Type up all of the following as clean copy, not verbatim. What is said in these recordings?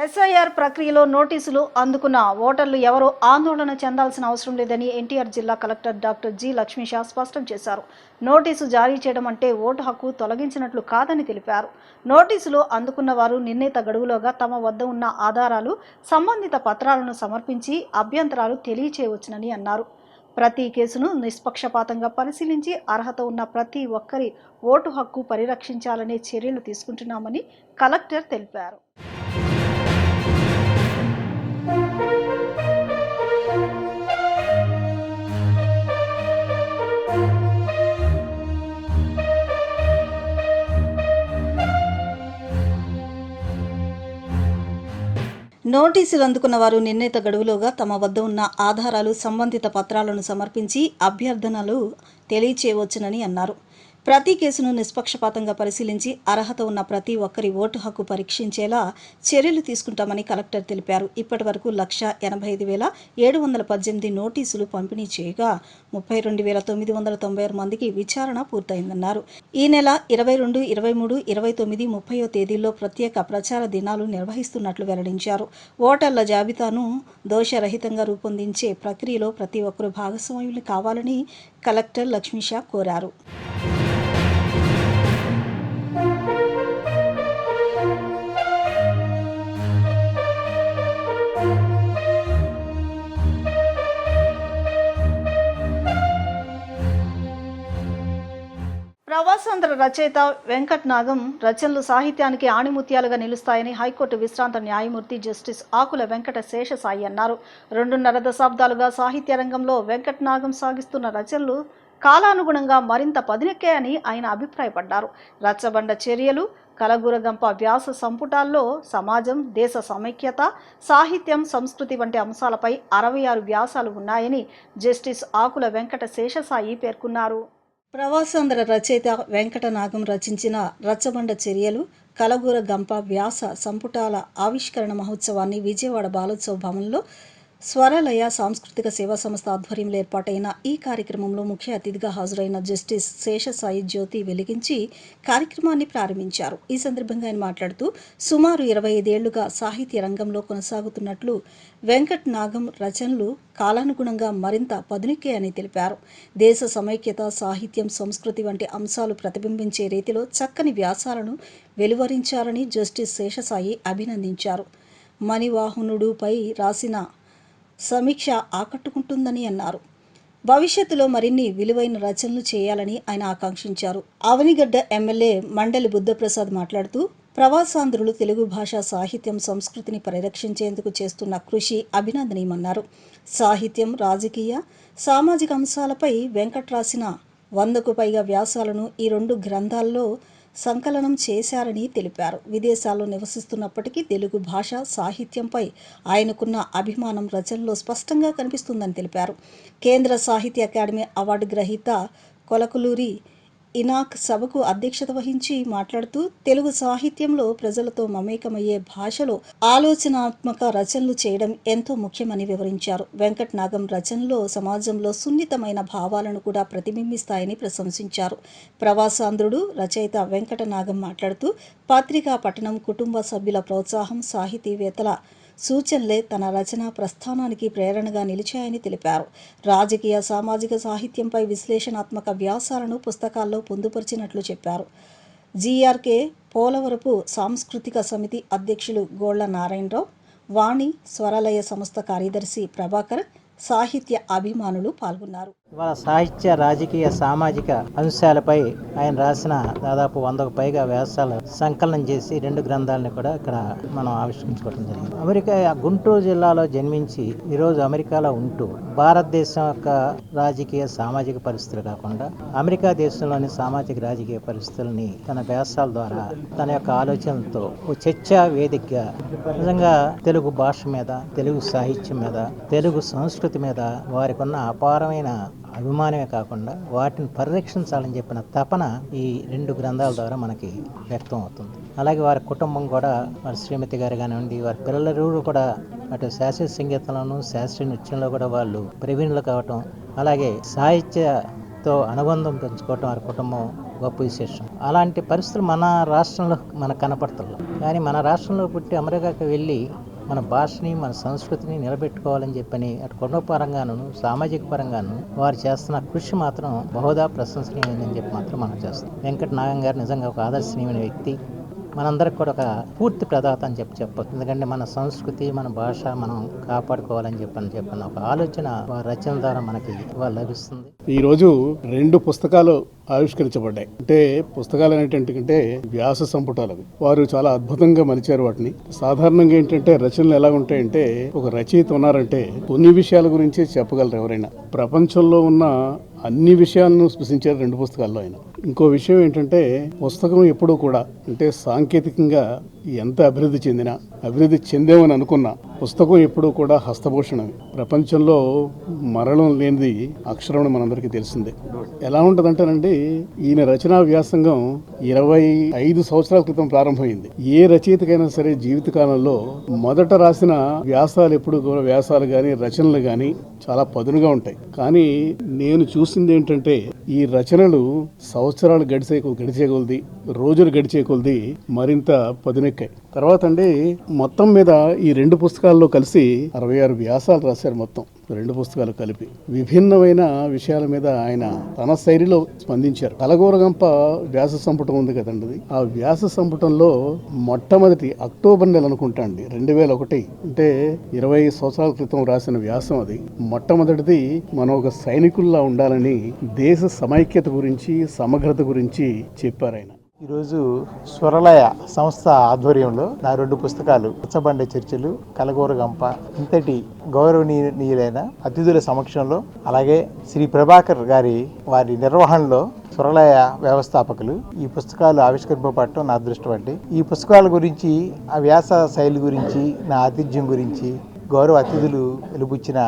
SIR ప్రక్రియలో నోటీసులు అందుకున్న ఓటర్లు ఎవరూ ఆందోళన చెందాల్సిన అవసరం లేదని ఎన్టీఆర్ జిల్లా కలెక్టర్ డాక్టర్ జి లక్ష్మీషా స్పష్టం చేశారు. నోటీసు జారీ చేయడం అంటే ఓటు హక్కు తొలగించినట్లు కాదని తెలిపారు. నోటీసులు అందుకున్న వారు నిర్ణీత గడువులోగా తమ వద్ద ఉన్న ఆధారాలు, సంబంధిత పత్రాలను సమర్పించి అభ్యంతరాలు తెలియచేయవచ్చునని అన్నారు. ప్రతి కేసును నిష్పక్షపాతంగా పరిశీలించి అర్హత ఉన్న ప్రతి ఒక్కరి ఓటు హక్కు పరిరక్షించాలనే చర్యలు తీసుకుంటున్నామని కలెక్టర్ తెలిపారు. నోటీసులు అందుకున్న వారు నిర్ణీత గడువులోగా తమ వద్ద ఉన్న ఆధారాలు, సంబంధిత పత్రాలను సమర్పించి అభ్యర్థనలు తెలియచేయవచ్చునని అన్నారు. ప్రతి కేసును నిష్పక్షపాతంగా పరిశీలించి అర్హత ఉన్న ప్రతి ఒక్కరి ఓటు హక్కు పరీక్షించేలా చర్యలు తీసుకుంటామని కలెక్టర్ తెలిపారు. ఇప్పటి వరకు 1,85,718 నోటీసులు పంపిణీ చేయగా 32,996 మందికి విచారణ పూర్తయిందన్నారు. ఈ నెల 22, 23, 29, 30 తేదీల్లో ప్రత్యేక ప్రచార దినాలు నిర్వహిస్తున్నట్లు వెల్లడించారు. ఓటర్ల జాబితాను దోషరహితంగా రూపొందించే ప్రక్రియలో ప్రతి ఒక్కరూ భాగస్వాములు కావాలని కలెక్టర్ లక్ష్మీషా కోరారు. ప్రవాసాంధ్ర రచయిత వెంకట్ నాగం రచనలు సాహిత్యానికి ఆణిముత్యాలుగా నిలుస్తాయని హైకోర్టు విశ్రాంత న్యాయమూర్తి జస్టిస్ ఆకుల వెంకట శేషసాయి అన్నారు. 2.5 దశాబ్దాలుగా సాహిత్య రంగంలో వెంకట్ నాగం సాగిస్తున్న రచనలు కాలానుగుణంగా మరింత పదునెక్కాయని ఆయన అభిప్రాయపడ్డారు. రచ్చబండ చర్యలు, కలగూరగంప వ్యాస సంపుటాల్లో సమాజం, దేశ సమైక్యత, సాహిత్యం, సంస్కృతి వంటి అంశాలపై 66 వ్యాసాలు ఉన్నాయని జస్టిస్ ఆకుల వెంకట శేషసాయి పేర్కొన్నారు. ప్రవాసాంధ్ర రచయిత వెంకట నాగం రచించిన రచ్చబండ చర్యలు, కలగూరగంప వ్యాస సంపుటాల ఆవిష్కరణ మహోత్సవాన్ని విజయవాడ బాలోత్సవ భవన్లో స్వరలయ సాంస్కృతిక సేవా సంస్థ ఆధ్వర్యంలో ఏర్పాటైన ఈ కార్యక్రమంలో ముఖ్య అతిథిగా హాజరైన జస్టిస్ శేషసాయి జ్యోతి వెలిగించి కార్యక్రమాన్ని ప్రారంభించారు. ఈ సందర్భంగా ఆయన మాట్లాడుతూ సుమారు 25 ఏళ్లుగా సాహిత్య రంగంలో కొనసాగుతున్నట్లు వెంకట్ నాగం రచనలు కాలానుగుణంగా మరింత పదునెక్కాయని తెలిపారు. దేశ సమైక్యత, సాహిత్యం, సంస్కృతి వంటి అంశాలు ప్రతిబింబించే రీతిలో చక్కని వ్యాసాలను వెలువరించారని జస్టిస్ శేషసాయి అభినందించారు. మణివాహనుడుపై రాసిన సమీక్ష ఆకట్టుకుంటుందని అన్నారు. భవిష్యత్తులో మరిన్ని విలువైన రచనలు చేయాలని ఆయన ఆకాంక్షించారు. ఆవనిగడ్డ ఎమ్మెల్యే మండలి బుద్ధప్రసాద్ మాట్లాడుతూ ప్రవాసాంధ్రులు తెలుగు భాష, సాహిత్యం, సంస్కృతిని పరిరక్షించేందుకు చేస్తున్న కృషి అభినందనీయమన్నారు. సాహిత్యం, రాజకీయ, సామాజిక అంశాలపై వెంకట్ రాసిన 100కు పైగా వ్యాసాలను ఈ 2 గ్రంథాల్లో సంకలనం చేశారని తెలిపారు. విదేశాల్లో నివసిస్తున్నప్పటికీ తెలుగు భాష, సాహిత్యంపై ఆయనకున్న అభిమానం రచనలో స్పష్టంగా కనిపిస్తుందని తెలిపారు. కేంద్ర సాహిత్య అకాడమీ అవార్డు గ్రహీత కొలకులూరి ఇనాక్ సభకు అధ్యక్షత వహించి మాట్లాడుతూ తెలుగు సాహిత్యంలో ప్రజలతో మమేకమయ్యే భాషలో ఆలోచనాత్మక రచనలు చేయడం ఎంతో ముఖ్యమని వివరించారు. వెంకట్ నాగం రచనలో సమాజంలో సున్నితమైన భావాలను కూడా ప్రతిబింబిస్తాయని ప్రశంసించారు. ప్రవాసాంధ్రుడు రచయిత వెంకట నాగం మాట్లాడుతూ పత్రికా పఠనం, కుటుంబ సభ్యుల ప్రోత్సాహం, సాహితీవేత్తల సూచనలే తన రచనా ప్రస్థానానికి ప్రేరణగా నిలిచాయని తెలిపారు. రాజకీయ, సామాజిక సాహిత్యంపై విశ్లేషణాత్మక వ్యాసాలను పుస్తకాల్లో పొందుపరిచినట్లు చెప్పారు. జీఆర్కే పోలవరపు సాంస్కృతిక సమితి అధ్యక్షులు గోళ్ల నారాయణరావు, వాణి స్వరలయ సంస్థ కార్యదర్శి ప్రభాకర్, సాహిత్య అభిమానులు పాల్గొన్నారు. ఇవాళ సాహిత్య, రాజకీయ, సామాజిక అంశాలపై ఆయన రాసిన దాదాపు 100కు పైగా వ్యాసాలు సంకలనం చేసి 2 గ్రంథాలను కూడా ఇక్కడ మనం ఆవిష్కరించుకోవడం జరిగింది. అమెరికా గుంటూరు జిల్లాలో జన్మించి ఈరోజు అమెరికాలో ఉంటూ భారతదేశం యొక్క రాజకీయ, సామాజిక పరిస్థితులు కాకుండా అమెరికా దేశంలోని సామాజిక, రాజకీయ పరిస్థితులని తన వ్యాసాల ద్వారా, తన యొక్క ఆలోచనలతో ఒక చర్చా వేదికగా నిజంగా తెలుగు భాష మీద, తెలుగు సాహిత్యం మీద, తెలుగు సంస్కృతి మీద వారికి ఉన్న అపారమైన అభిమానమే కాకుండా వాటిని పరిరక్షించాలని చెప్పిన తపన ఈ 2 గ్రంథాల ద్వారా మనకి వ్యక్తం అవుతుంది. అలాగే వారి కుటుంబం కూడా, వారి శ్రీమతి గారు కానివ్వండి, వారి పిల్లలు కూడా అటు శాస్త్రీయ సంగీతంలోనూ శాస్త్రీయ నృత్యంలో కూడా వాళ్ళు ప్రవీణులు కావటం, అలాగే సాహిత్యతో అనుబంధం పెంచుకోవటం వారి కుటుంబం గొప్ప విశేషం. అలాంటి పరిస్థితులు మన రాష్ట్రంలో మనకు కనపడుతుంది. కానీ మన రాష్ట్రంలో పుట్టి అమెరికాకి వెళ్ళి మన భాషని మన సంస్కృతిని నిలబెట్టుకోవాలని చెప్పని అటు కుటుంబ పరంగాను సామాజిక పరంగాను వారు చేస్తున్న కృషి మాత్రం బహుదా ప్రశంసనీయమైనదని చెప్పి మాత్రం మనం చేస్తాం. వెంకట నాగం గారు నిజంగా ఒక ఆదర్శనీయమైన వ్యక్తి, మనందరికి కూడా ఒక పూర్తి ప్రదాత అని చెప్పచ్చు. ఎందుకంటే మన సంస్కృతి మన భాష మనం కాపాడుకోవాలని చెప్పిన ఒక ఆలోచన వారి రచన ద్వారా మనకి లభిస్తుంది. ఈరోజు 2 పుస్తకాలు ఆవిష్కరించబడ్డాయి. అంటే పుస్తకాలు అనేటంటే వ్యాస సంపుటాలు. వారు చాలా అద్భుతంగా మలిచారు వాటిని. సాధారణంగా ఏంటంటే రచనలు ఎలా ఉంటాయంటే, ఒక రచయిత ఉన్నారంటే కొన్ని విషయాల గురించి చెప్పగలరు ఎవరైనా. ప్రపంచంలో ఉన్న అన్ని విషయాలను స్పృశించారు 2 పుస్తకాల్లో ఆయన. ఇంకో విషయం ఏంటంటే పుస్తకం ఎప్పుడూ కూడా అంటే సాంకేతికంగా ఎంత అభివృద్ధి చెందేమని అనుకున్నా పుస్తకం ఎప్పుడూ కూడా హస్తభూషణం. ప్రపంచంలో మరణం లేనిది అక్షరం మనందరికీ తెలిసిందే. ఎలా ఉంటుందంటేనండి, ఈయన రచనా వ్యాసంగం 25 సంవత్సరాల క్రితం ప్రారంభమైంది. ఏ రచయితకైనా సరే జీవితకాలంలో మొదట రాసిన వ్యాసాలు కానీ రచనలు కానీ చాలా పదునుగా ఉంటాయి. కానీ నేను చూసింది ఏంటంటే ఈ రచనలు సంవత్సరాలు గడిచే కొలది, రోజులు గడిచే కొలది మరింత పదునెక్కాయి. తర్వాత మొత్తం మీద ఈ 2 పుస్తకాల్లో కలిసి 66 వ్యాసాలు రాశారు. మొత్తం 2 పుస్తకాలు కలిపి విభిన్నమైన విషయాల మీద ఆయన తన శైలిలో స్పందించారు. కలగూరగంప వ్యాస సంపుటం ఉంది కదండి, ఆ వ్యాస సంపుటంలో మొట్టమొదటి అక్టోబర్ నెల అనుకుంటా 2001, అంటే 20 సంవత్సరాల క్రితం రాసిన వ్యాసం అది. మొట్టమొదటిది మనం ఒక సైనికుల్లా ఉండాలని దేశ సమైక్యత గురించి సమగ్రత గురించి చెప్పారు ఆయన. ఈరోజు స్వరలయ సంస్థ ఆధ్వర్యంలో నా 2 పుస్తకాలు రచ్చబండ చర్చలు, కలగూరగంప ఇంతటి గౌరవనీయులైన అతిథుల సమక్షంలో, అలాగే శ్రీ ప్రభాకర్ గారి వారి నిర్వహణలో స్వరలయ వ్యవస్థాపకులు ఈ పుస్తకాలు ఆవిష్కరింపబడటం నా అదృష్టం అండి. ఈ పుస్తకాల గురించి, ఆ వ్యాస శైలి గురించి, నా ఆతిథ్యం గురించి గౌరవ అతిథులు వెలుబుచ్చిన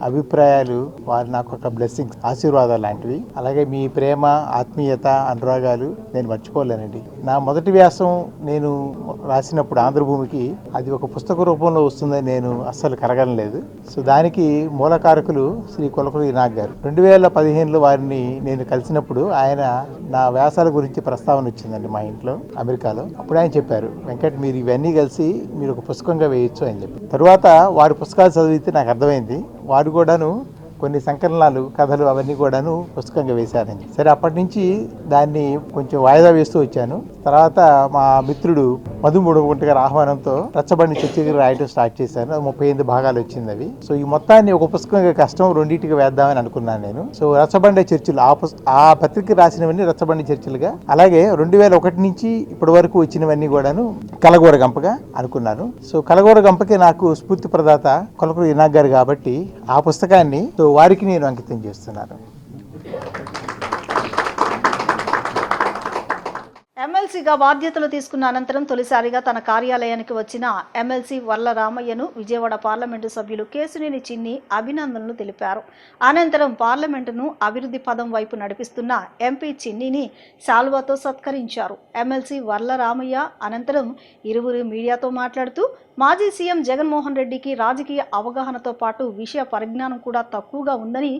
అభిప్రాయాలు వారు నాకు ఒక బ్లెస్సింగ్స్, ఆశీర్వాదాలు లాంటివి. అలాగే మీ ప్రేమ, ఆత్మీయత, అనురాగాలు నేను మర్చిపోలేనండి. నా మొదటి వ్యాసం నేను రాసినప్పుడు ఆంధ్రభూమికి అది ఒక పుస్తక రూపంలో వస్తుందని నేను అస్సలు కలగనలేదు. సో దానికి మూలకారకులు శ్రీ కొలకూరి నాగ్ గారు. 2015లో వారిని నేను కలిసినప్పుడు ఆయన నా వ్యాసాల గురించి ప్రస్తావన వచ్చిందండి మా ఇంట్లో అమెరికాలో. అప్పుడు ఆయన చెప్పారు, వెంకట్ మీరు ఇవన్నీ కలిసి మీరు ఒక పుస్తకంగా వేయొచ్చు అని చెప్పి. తర్వాత వారి పుస్తకాలు చదివితే నాకు అర్థమైంది, వారు కూడాను కొన్ని సంకలనాలు, కథలు అవన్నీ కూడాను పుస్తకంగా వేశారని. సరే, అప్పటి నుంచి దాన్ని కొంచెం వాయిదా వేస్తూ వచ్చాను. తర్వాత మా మిత్రుడు మధుముడుగుంట గారి ఆహ్వానంతో రచ్చబండి చర్చలు రాయటం స్టార్ట్ చేశాను. 38 భాగాలు వచ్చింది అవి. సో ఈ మొత్తాన్ని ఒక పుస్తకంగా కష్టం, 2టిగా వేద్దామని అనుకున్నాను నేను. సో రచ్చబండి చర్చలు ఆ పత్రిక రాసినవన్నీ రచ్చబండి చర్చలుగా, అలాగే 2001 నుంచి ఇప్పటి వరకు వచ్చినవన్నీ కూడాను కలగూరగంపగా అనుకున్నాను. సో కలగూరగంపకి నాకు స్ఫూర్తి ప్రదాత కొలకూరి ఇనాగ్ గారు కాబట్టి ఆ పుస్తకాన్ని వారికి నేను అంకితం చేస్తున్నాను. ఎమ్మెల్సీగా బాధ్యతలు తీసుకున్న అనంతరం తొలిసారిగా తన కార్యాలయానికి వచ్చిన ఎమ్మెల్సీ వర్ల రామయ్యను విజయవాడ పార్లమెంటు సభ్యులు కేశినేని చిన్ని అభినందనలు తెలిపారు. అనంతరం పార్లమెంటును అభివృద్ధి పదం వైపు నడిపిస్తున్న ఎంపీ చిన్నిని శాల్వాతో సత్కరించారు. ఎమ్మెల్సీ వర్ల రామయ్య అనంతరం ఇరువురు మీడియాతో మాట్లాడుతూ మాజీ సీఎం జగన్మోహన్ రెడ్డికి రాజకీయ అవగాహనతో పాటు విషయ పరిజ్ఞానం కూడా తక్కువగా ఉందని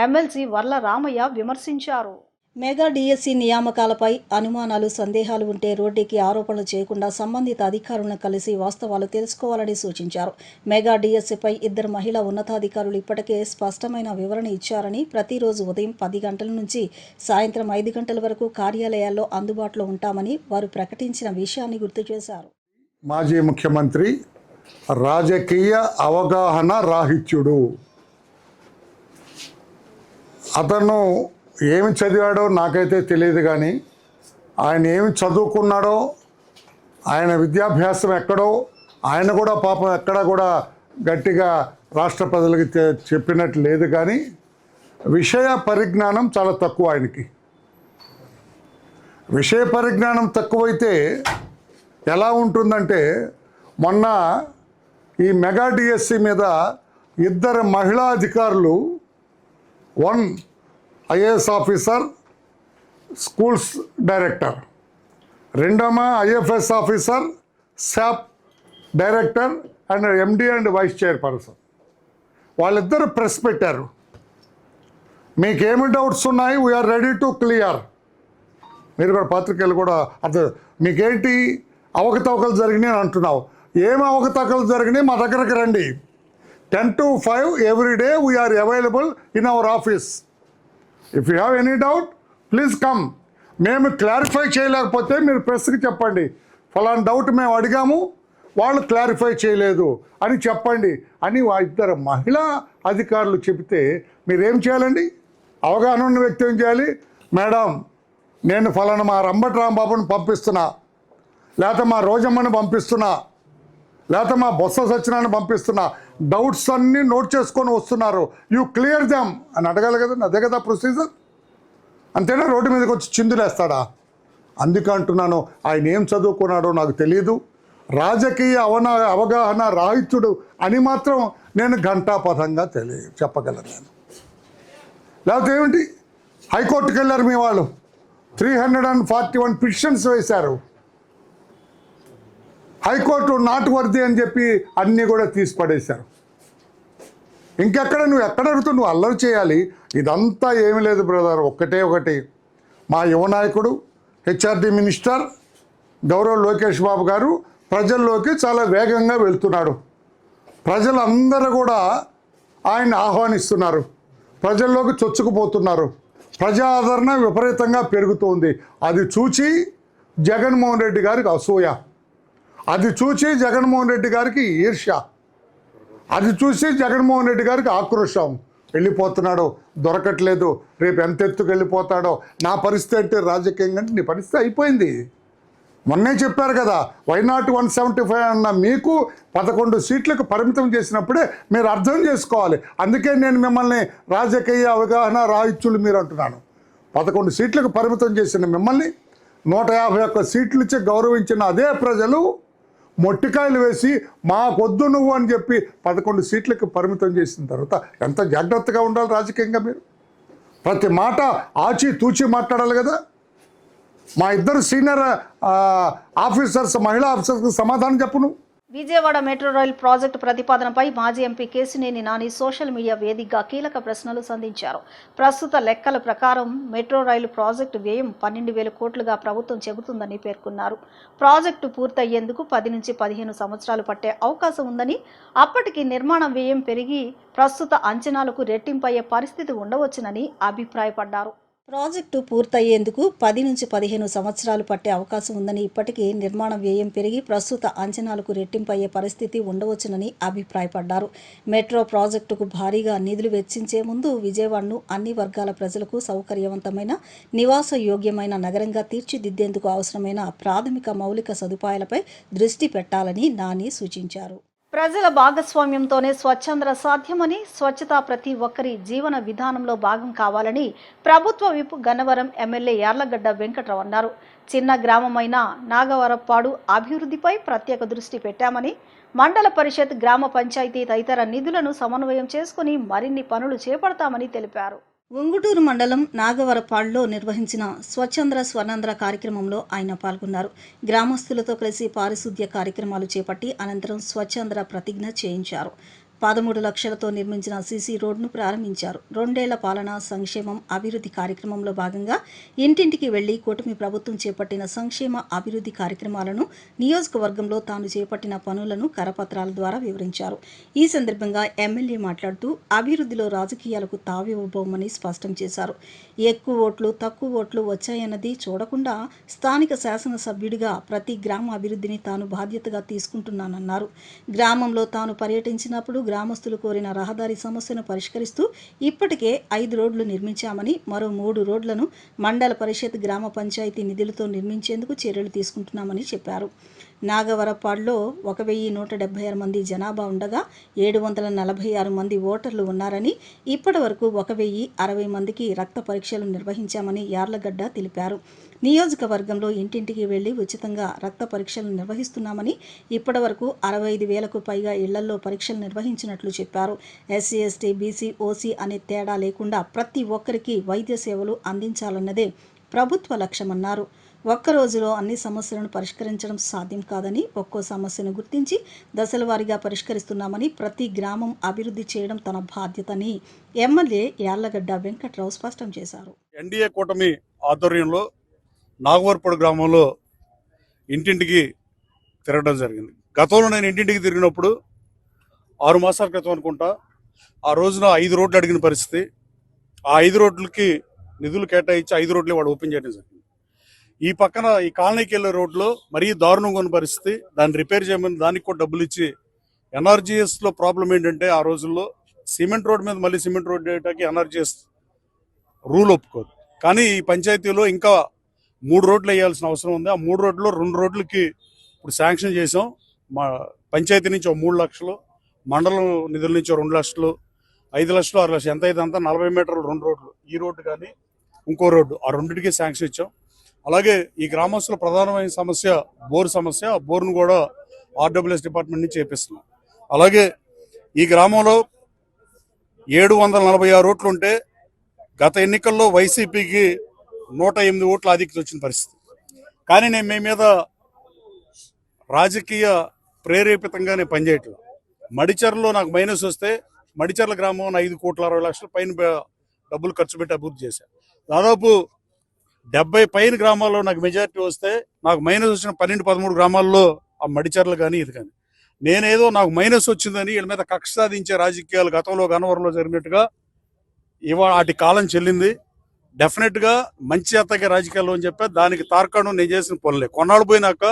ఎమ్మెల్సీ వర్ల రామయ్య విమర్శించారు. మెగా డిఎస్సి నియామకాలపై అనుమానాలు, సందేహాలు ఉంటే రోడ్డుకి ఆరోపణలు చేయకుండా సంబంధిత అధికారులను కలిసి వాస్తవాలు తెలుసుకోవాలని సూచించారు. మెగా డిఎస్సిపై 2 మహిళా ఉన్నతాధికారులు ఇప్పటికే స్పష్టమైన వివరణ ఇచ్చారని, ప్రతిరోజు ఉదయం 10 గంటల నుంచి సాయంత్రం 5 గంటల వరకు కార్యాలయాల్లో అందుబాటులో ఉంటామని వారు ప్రకటించిన విషయాన్ని గుర్తు చేశారు. మాజీ ముఖ్యమంత్రి రాజకీయ అవగాహన రాహిత్యుడు. అతను ఏమి చదివాడో నాకైతే తెలియదు, కానీ ఆయన ఏమి చదువుకున్నాడో, ఆయన విద్యాభ్యాసం ఎక్కడో, ఆయన కూడా పాపం ఎక్కడ కూడా గట్టిగా రాష్ట్ర ప్రజలకి చెప్పినట్టు లేదు. కానీ విషయ పరిజ్ఞానం చాలా తక్కువ ఆయనకి. విషయ పరిజ్ఞానం తక్కువైతే ఎలా ఉంటుందంటే, మొన్న ఈ మెగా డిఎస్సి మీద 2 మహిళా అధికారులు, 1 IAS officer, schools director, 2 IFS officer, SAAP director and MD and vice chairperson, వాళ్ళిద్దరు ప్రెస్ పెట్టారు. మీకేమి డౌట్స్ ఉన్నాయి, వీఆర్ రెడీ టు క్లియర్. మీరు కూడా పాత్రికేయులు కూడా అర్థం, మీకేంటి అవకతవకలు జరిగినాయి అని అంటున్నావు. ఏం అవకతవకలు జరిగినాయి మా దగ్గరకు రండి. 10 to 5 every day we are available in our office. If you have any doubt, please come. మేము క్లారిఫై చేయలేకపోతే మీరు ప్రెస్కి చెప్పండి, ఫలానా డౌట్ మేము అడిగాము, వాళ్ళు క్లారిఫై చేయలేదు అని చెప్పండి అని ఇద్దరు మహిళా అధికారులు చెబితే మీరేం చేయాలండి? అవగాహన ఉన్న వ్యక్తి ఏం చేయాలి? మేడం, నేను ఫలానా మా రంబటి రాంబాబుని పంపిస్తున్నా, లేకపోతే మా రోజమ్మని పంపిస్తున్నా, లేకపోతే మా బొత్స సత్యనారాయణ పంపిస్తున్నా, డౌట్స్ అన్నీ నోట్ చేసుకొని వస్తున్నారు, యూ క్లియర్ దెమ్ అని అడగాలి కదా. అదే కదా ప్రొసీజర్. అంతేనా? రోడ్డు మీదకి వచ్చి చిందులేస్తాడా? అందుకే అంటున్నాను, ఆయన ఏం చదువుకున్నాడో నాకు తెలియదు, రాజకీయ అవగాహన రాహిత్యుడు అని మాత్రం నేను ఘంటాపథంగా చెప్పగలను నేను. లేకపోతే ఏమిటి? హైకోర్టుకి వెళ్ళారు మీ వాళ్ళు, 341 పిటిషన్స్ వేశారు. హైకోర్టు నాట్ వర్ది అని చెప్పి అన్నీ కూడా తీసి పడేశారు. ఇంకెక్కడ నువ్వు ఎక్కడ అడుగుతావు? నువ్వు అల్లరి చేయాలి. ఇదంతా ఏమీ లేదు బ్రదర్. ఒకటి మా యువ నాయకుడు హెచ్ఆర్డి మినిస్టర్ గౌరవ్ లోకేష్ బాబు గారు ప్రజల్లోకి చాలా వేగంగా వెళ్తున్నాడు. ప్రజలందరూ కూడా ఆయన ఆహ్వానిస్తున్నారు, ప్రజల్లోకి చొచ్చుకుపోతున్నారు, ప్రజా ఆదరణ విపరీతంగా పెరుగుతోంది. అది చూచి జగన్మోహన్ రెడ్డి గారికి అసూయ, అది చూసి జగన్మోహన్ రెడ్డి గారికి ఈర్ష్య, అది చూసి జగన్మోహన్ రెడ్డి గారికి ఆక్రోశం. వెళ్ళిపోతున్నాడు, దొరకట్లేదు, రేపు ఎంత ఎత్తుకు వెళ్ళిపోతాడో. నా పరిస్థితి అంటే రాజకీయంగా నీ పరిస్థితి అయిపోయింది. మొన్నే చెప్పారు కదా, వైనాట్ 175 అన్న మీకు 11 సీట్లకు పరిమితం చేసినప్పుడే మీరు అర్థం చేసుకోవాలి. అందుకే నేను మిమ్మల్ని రాజకీయ అవగాహన రాహిత్యులు మీరు అంటున్నాను. 11 సీట్లకు పరిమితం చేసిన మిమ్మల్ని 151 సీట్లు ఇచ్చి గౌరవించిన అదే ప్రజలు మొట్టికాయలు వేసి మాకొద్దు నువ్వు అని చెప్పి 11 సీట్లకు పరిమితం చేసిన తర్వాత ఎంత జాగ్రత్తగా ఉండాలి రాజకీయంగా. మీరు ప్రతి మాట ఆచి తూచి మాట్లాడాలి కదా. మా ఇద్దరు సీనియర్ ఆఫీసర్స్, మహిళా ఆఫీసర్స్కి సమాధానం చెప్పు నువ్వు. విజయవాడ మెట్రో రైల్ ప్రాజెక్టు ప్రతిపాదనపై మాజీ MP Kesineni Nani social media వేదికగా కీలక ప్రశ్నలు సంధించారు. ప్రస్తుత లెక్కల ప్రకారం మెట్రో రైలు ప్రాజెక్టు వ్యయం 12,000 కోట్లుగా ప్రభుత్వం చెబుతుందని పేర్కొన్నారు. ప్రాజెక్టు పూర్తయ్యేందుకు 10 నుంచి 15 సంవత్సరాలు పట్టే అవకాశం ఉందని, అప్పటికి నిర్మాణ వ్యయం పెరిగి ప్రస్తుత అంచనాలకు రెట్టింపయ్యే పరిస్థితి ఉండవచ్చునని అభిప్రాయపడ్డారు. ప్రాజెక్టు పూర్తయ్యేందుకు 10 నుంచి 15 సంవత్సరాలు పట్టే అవకాశం ఉందని, ఇప్పటికీ నిర్మాణ వ్యయం పెరిగి ప్రస్తుత అంచనాలకు రెట్టింపయ్యే పరిస్థితి ఉండవచ్చునని అభిప్రాయపడ్డారు. మెట్రో ప్రాజెక్టుకు భారీగా నిధులు వెచ్చించే ముందు విజయవాడను అన్ని వర్గాల ప్రజలకు సౌకర్యవంతమైన, నివాస యోగ్యమైన నగరంగా తీర్చిదిద్దేందుకు అవసరమైన ప్రాథమిక మౌలిక సదుపాయాలపై దృష్టి పెట్టాలని నాని సూచించారు. ప్రజల భాగస్వామ్యంతోనే స్వచ్ఛంద్ర సాధ్యమని, స్వచ్ఛత ప్రతి ఒక్కరి జీవన విధానంలో భాగం కావాలని ప్రభుత్వ విప్ గన్నవరం ఎమ్మెల్యే యార్లగడ్డ వెంకట్రావు అన్నారు. చిన్న గ్రామమైన నాగవరప్పాడు అభివృద్ధిపై ప్రత్యేక దృష్టి పెట్టామని, మండల పరిషత్, గ్రామ పంచాయతీ తదితర నిధులను సమన్వయం చేసుకుని మరిన్ని పనులు చేపడతామని తెలిపారు. ఉంగుటూరు మండలం నాగవరపాడులో నిర్వహించిన స్వచ్ఛంద్ర స్వర్ణాంధ్ర కార్యక్రమంలో ఆయన పాల్గొన్నారు. గ్రామస్తులతో కలిసి పారిశుద్ధ్య కార్యక్రమాలు చేపట్టి అనంతరం స్వచ్ఛంద్ర ప్రతిజ్ఞ చేయించారు. 13 లక్షలతో నిర్మించిన సీసీ రోడ్ను ప్రారంభించారు. 2 ఏళ్ల పాలన, సంక్షేమం, అభివృద్ధి కార్యక్రమంలో భాగంగా ఇంటింటికి వెళ్లి కూటమి ప్రభుత్వం చేపట్టిన సంక్షేమ అభివృద్ధి కార్యక్రమాలను, నియోజకవర్గంలో తాను చేపట్టిన పనులను కరపత్రాల ద్వారా వివరించారు. ఈ సందర్భంగా ఎమ్మెల్యే మాట్లాడుతూ అభివృద్ధిలో రాజకీయాలకు తావివ్వబోమని స్పష్టం చేశారు. ఎక్కువ ఓట్లు, తక్కువ ఓట్లు వచ్చాయన్నది చూడకుండా స్థానిక శాసనసభ్యుడిగా ప్రతి గ్రామ అభివృద్ధిని తాను బాధ్యతగా తీసుకుంటున్నానన్నారు. గ్రామంలో తాను పర్యటించినప్పుడు గ్రామస్తులు కోరిన రహదారి సమస్యను పరిష్కరిస్తూ ఇప్పటికే 5 రోడ్లు నిర్మించామని, మరో 3 రోడ్లను మండల పరిషత్, గ్రామ పంచాయతీ నిధులతో నిర్మించేందుకు చర్యలు తీసుకుంటున్నామని చెప్పారు. నాగవరపాడులో 1176 మంది జనాభా ఉండగా 746 మంది ఓటర్లు ఉన్నారని, ఇప్పటి వరకు 1060 మందికి రక్త పరీక్షలు నిర్వహించామని యార్లగడ్డ తెలిపారు. నియోజకవర్గంలో ఇంటింటికి వెళ్లి ఉచితంగా రక్త పరీక్షలు నిర్వహిస్తున్నామని, ఇప్పటి వరకు 65,000కు పైగా ఇళ్లలో పరీక్షలు నిర్వహించినట్లు చెప్పారు. ఎస్సీ, ఎస్టీ, బీసీ, ఓసీ అనే తేడా లేకుండా ప్రతి ఒక్కరికి వైద్య సేవలు అందించాలన్నదే ప్రభుత్వ లక్ష్యమన్నారు. ఒక్క రోజులో అన్ని సమస్యలను పరిష్కరించడం సాధ్యం కాదని, ఒక్కో సమస్యను గుర్తించి దశలవారీగా పరిష్కరిస్తున్నామని, ప్రతి గ్రామం అభివృద్ధి చేయడం తన బాధ్యతని ఎమ్మెల్యే యార్లగడ్డ వెంకట్రావు స్పష్టం చేశారు. ఎన్డీఏ కూటమి ఆధ్వర్యంలో నాగవరపూడి గ్రామంలో ఇంటింటికి తిరగడం జరిగింది. గతంలో నేను ఇంటింటికి తిరిగినప్పుడు 6 మాసాల క్రితం అనుకుంటా, ఆ రోజున 5 రోడ్లు అడిగిన పరిస్థితి. ఆ 5 రోడ్లకి నిధులు కేటాయించి 5 రోడ్లే వాడు ఓపెన్ చేయడం జరిగింది. ఈ పక్కన ఈ కాలనీకి వెళ్ళే రోడ్లో మరీ దారుణంగా ఉన్న పరిస్థితి. దాన్ని రిపేర్ చేయమని దానికి కూడా డబ్బులు ఇచ్చి, ఎన్ఆర్జీఎస్లో ప్రాబ్లం ఏంటంటే ఆ రోజుల్లో సిమెంట్ రోడ్ మీద మళ్ళీ సిమెంట్ రోడ్ వేయడానికి ఎన్ఆర్జీఎస్ రూల్ ఒప్పుకోదు. కానీ ఈ పంచాయతీలో ఇంకా 3 రోడ్లు వేయాల్సిన అవసరం ఉంది. ఆ 3 రోడ్లు 2 రోడ్లకి ఇప్పుడు శాంక్షన్ చేసాం. మా పంచాయతీ నుంచి 3 లక్షలు, మండలం నిధుల నుంచి 2 లక్షలు, 5 లక్షలు, 6 లక్షలు, ఎంత అయితే అంతా 40 మీటర్లు 2 రోడ్లు. ఈ రోడ్డు కానీ ఇంకో రోడ్డు, ఆ రెండింటికి శాంక్షన్ ఇచ్చాం. అలాగే ఈ గ్రామస్తుల ప్రధానమైన సమస్య బోరు సమస్య. ఆ బోరును కూడా ఆర్డబ్ల్యూఎస్ డిపార్ట్మెంట్ నుంచి చేపిస్తున్నాం. అలాగే ఈ గ్రామంలో 746 ఓట్లు ఉంటే గత ఎన్నికల్లో వైసీపీకి 108 ఓట్ల ఆధిక్యత వచ్చిన పరిస్థితి. కానీ నేను మీ మీద రాజకీయ ప్రేరేపితంగా నేను పనిచేయట్లేదు. మడిచెర్లలో నాకు మైనస్ వస్తే మడిచెర్ల గ్రామం 5,60,00,000 పైన డబ్బులు ఖర్చు పెట్టి అభివృద్ధి చేశాను. దాదాపు 70 పైన గ్రామాల్లో నాకు మెజారిటీ వస్తే నాకు మైనస్ వచ్చిన 12-13 గ్రామాల్లో ఆ మడిచెర్లు కానీ ఇది కానీ నేనేదో నాకు మైనస్ వచ్చిందని వీళ్ళ మీద కక్ష సాధించే రాజకీయాలు గతంలో గన్నవరంలో జరిగినట్టుగా ఇవాళ వాటి కాలం చెల్లింది. డెఫినెట్గా మంచి అత్తగా రాజకీయాలు అని చెప్పి దానికి తార్కాణం నేను చేసిన పనులే. కొన్నాళ్ళు పోయినాక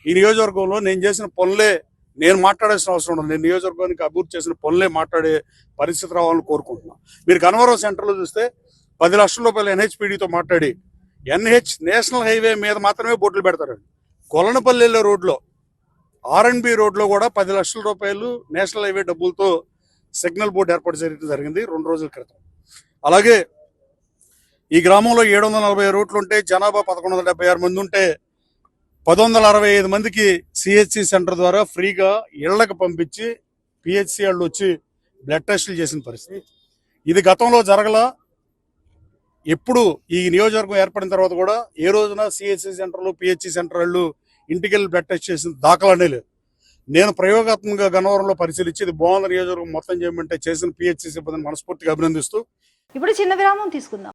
ఈ నియోజకవర్గంలో నేను చేసిన పనులే నేను మాట్లాడాల్సిన అవసరం ఉండదు. నేను నియోజకవర్గానికి అభివృద్ధి చేసిన పనులే మాట్లాడే పరిస్థితి రావాలని కోరుకుంటున్నాను. మీరు గన్నవరం సెంటర్లో చూస్తే 10 లక్షల రూపాయలు ఎన్హెచ్పిడితో మాట్లాడి నేషనల్ హైవే మీద మాత్రమే బోట్లు పెడతారండి. కొలనపల్లి వెళ్ళే రోడ్లో ఆర్ఎండ్బి రోడ్లో కూడా 10 లక్షల రూపాయలు నేషనల్ హైవే డబ్బులతో సిగ్నల్ బోర్డు ఏర్పాటు చేయడం జరిగింది 2 రోజుల క్రితం. అలాగే ఈ గ్రామంలో 740 రోడ్లు ఉంటే జనాభా 1176 మంది ఉంటే 1165 మందికి సిహెచ్సి సెంటర్ ద్వారా ఫ్రీగా ఇళ్లకు పంపించి పిహెచ్సి వాళ్ళు వచ్చి బ్లడ్ టెస్టులు చేసిన పరిస్థితి. ఇది గతంలో జరగల. ఎప్పుడు ఈ నియోజకవర్గం ఏర్పడిన తర్వాత కూడా ఏ రోజున సిహెచ్సి సెంటర్లు పిహెచ్సి సెంటర్ వాళ్ళు ఇంటికి వెళ్ళి బ్లడ్ టెస్ట్ చేసిన దాఖలానే లేదు. నేను ప్రయోగాత్మకంగా గన్నవరంలో పరిశీలించి ఇది బాగుంది నియోజకవర్గం మొత్తం చేయమంటే చేసిన పిహెచ్సి సిబ్బందిని మనస్ఫూర్తిగా అభినందిస్తూ ఇప్పుడు చిన్న విరామం తీసుకుందాం.